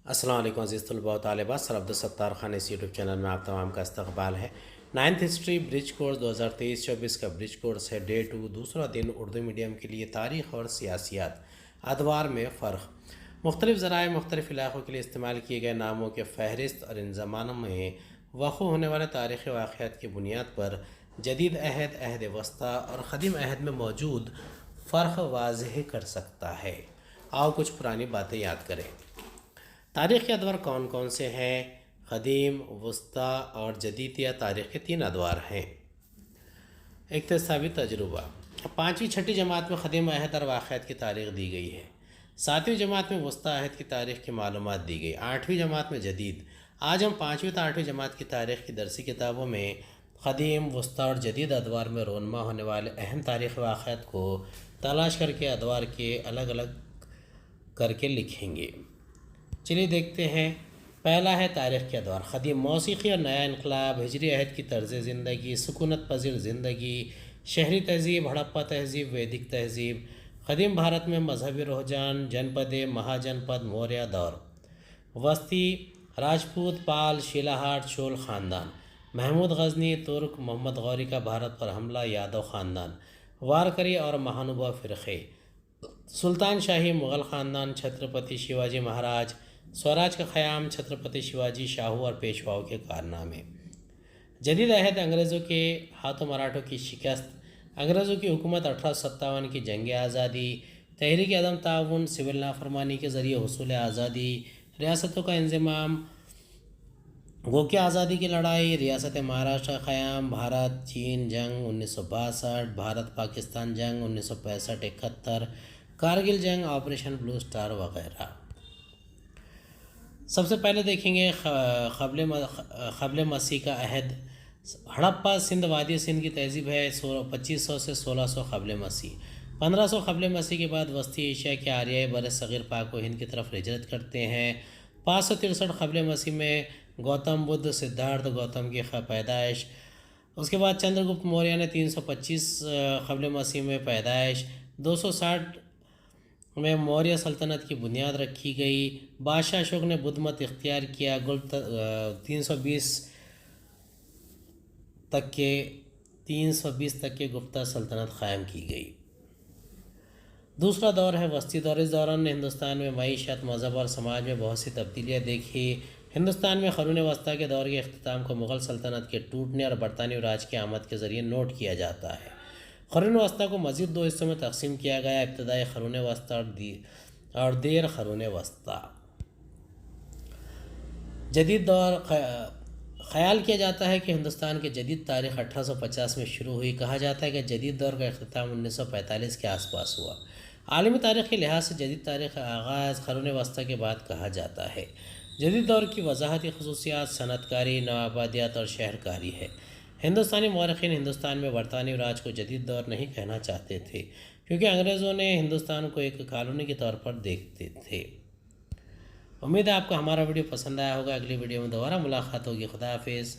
अस्सलाम वालेकुम अज़ीज़ तलबा व तालिबात। सर अब्दुलसत्तार खान इस यूट्यूब चैनल में आप तमाम का इस्तकबाल है। 9th हिस्ट्री ब्रिज कोर्स 2023-24 का ब्रिज कोर्स है। डे 2 दूसरा दिन उर्दू मीडियम के लिए तारीख़ और सियासियात अदवार में फ़र्क। मुख्तलिफ़ ज़राए मुख्तलिफ़ इलाक़ों के लिए इस्तेमाल किए गए नामों के फ़हरिस्त और इन ज़मानों में वक़ू होने वाले तारीख़ी वाक़यात की बुनियाद पर जदीद अहद, अहद वस्ता और क़दीम अहद में मौजूद फ़र्क वाज़ेह कर सकता है। आओ कुछ पुरानी बातें याद करें। तारीख़ के अदवार कौन कौन से हैं? क़दीम, वस्ता और जदीद या तारीख़ के 3 अदवार हैं। इक्तसाबी तजुर्बा। 5वीं छठी जमात में क़दीम अहद और वाक़यात की तारीख़ दी गई है। 7वीं जमात में वस्ता अहद की तारीख़ की मालूमात दी गई। 8वीं जमात में जदीद। आज हम 5वीं तो 8वीं जमात की तारीख़ की दरसी किताबों में क़दीम, वस्ता और जदीद अदवार में रोनमा होने वाले अहम तारीख़ी वाक़यात को तलाश करके अदवार के अलग अलग करके लिखेंगे। चलिए देखते हैं। पहला है तारीख़ के अदवार। क़दीम मौसीक़ी और नया इनकलाब, हिजरी अहद की तर्ज़ ज़िंदगी, सुकूनत पज़ीर ज़िंदगी, शहरी तहज़ीब, हड़प्पा तहज़ीब, वैदिक तहज़ीब। क़दीम भारत में मजहबी रुझान, जनपदें, महाजनपद, मौर्य दौर। वस्ती राजपूत, पाल, शिलाहाट, चोल ख़ानदान। महमूद गज़नी, तुर्क, मोहम्मद गौरी का भारत पर हमला, यादव ख़ानदान। वारकरी और महानुभाव फ़िरक़े। सुल्तान शाही, मुग़ल ख़ानदान, छत्रपति शिवाजी महाराज। स्वराज का क़याम, छत्रपति शिवाजी, शाहू और पेशवाओं के कारनामे। जदीद अहद अंग्रेज़ों के हाथों मराठों की शिकस्त, अंग्रेज़ों की हुकूमत, 1857 की जंग आज़ादी, तहरीक अदम ताउन, सिविल नाफरमानी के ज़रिए हुसूल आज़ादी, रियासतों का इंज़माम, गो की आज़ादी की लड़ाई, रियासत महाराष्ट्र का क़याम, भारत चीन जंग 1962, भारत पाकिस्तान जंग 1965-71, कारगिल जंग, ऑपरेशन ब्लू स्टार वगैरह। सबसे पहले देखेंगे क़ब्ल मसीह का अहद। हड़प्पा सिंध, वादी सिंध की तहज़ीब है 2500 से 1600 क़ब्ल मसीह। 1500 क़ब्ल मसीह के बाद वस्ती एशिया के आर्याई बर सग़ीर पाक व हिंद की तरफ हिजरत करते हैं। 563 क़ब्ल मसीह में गौतम बुद्ध, सिद्धार्थ गौतम की पैदाइश। उसके बाद चंद्रगुप्त मौर्य ने 325 क़ब्ल मसीह में पैदाइश। 260 में मौर्य सल्तनत की बुनियाद रखी गई। बादशाह अशोक ने बुद्ध मत इख्तियार किया। 320 तक के गुप्ता सल्तनत क़ायम की गई। दूसरा दौर है वस्ती दौर। इस दौरान ने हिंदुस्तान में मईशत, मज़हब और समाज में बहुत सी तब्दीलियाँ देखी। हिंदुस्तान में क़रून वस्ता के दौर के अख्तिताम को मुग़ल सल्तनत के टूटने और बरतानवी राज की आमद के ज़रिए नोट किया जाता है। क़रून वस्ता को मज़ीद 2 हिस्सों में तकसीम किया गया, इब्तदाई क़रून वस्ता और देर क़रून वस्ता। जदीद दौर। ख़याल किया जाता है कि हिंदुस्तान की जदीद तारीख़ 1850 में शुरू हुई। कहा जाता है कि जदीद दौर का अख्तिताम 1945 के आसपास हुआ। आलमी तारीख़ के लिहाज से जदीद तारीख़ का आगाज़ क़रून वस्ता के बाद कहा जाता है। जदीद दौर की वजाहती ख़ुसूसियात सनअतकारी, नवाबादियात और शहरकारी है। हिंदुस्तानी मौरख़ीन हिंदुस्तान में बरतानवी राज को जदीद दौर नहीं कहना चाहते थे, क्योंकि अंग्रेज़ों ने हिंदुस्तान को एक कॉलोनी के तौर पर देखते थे। उम्मीद है आपको हमारा वीडियो पसंद आया होगा। अगली वीडियो में दोबारा मुलाकात होगी। खुदा हाफिज़।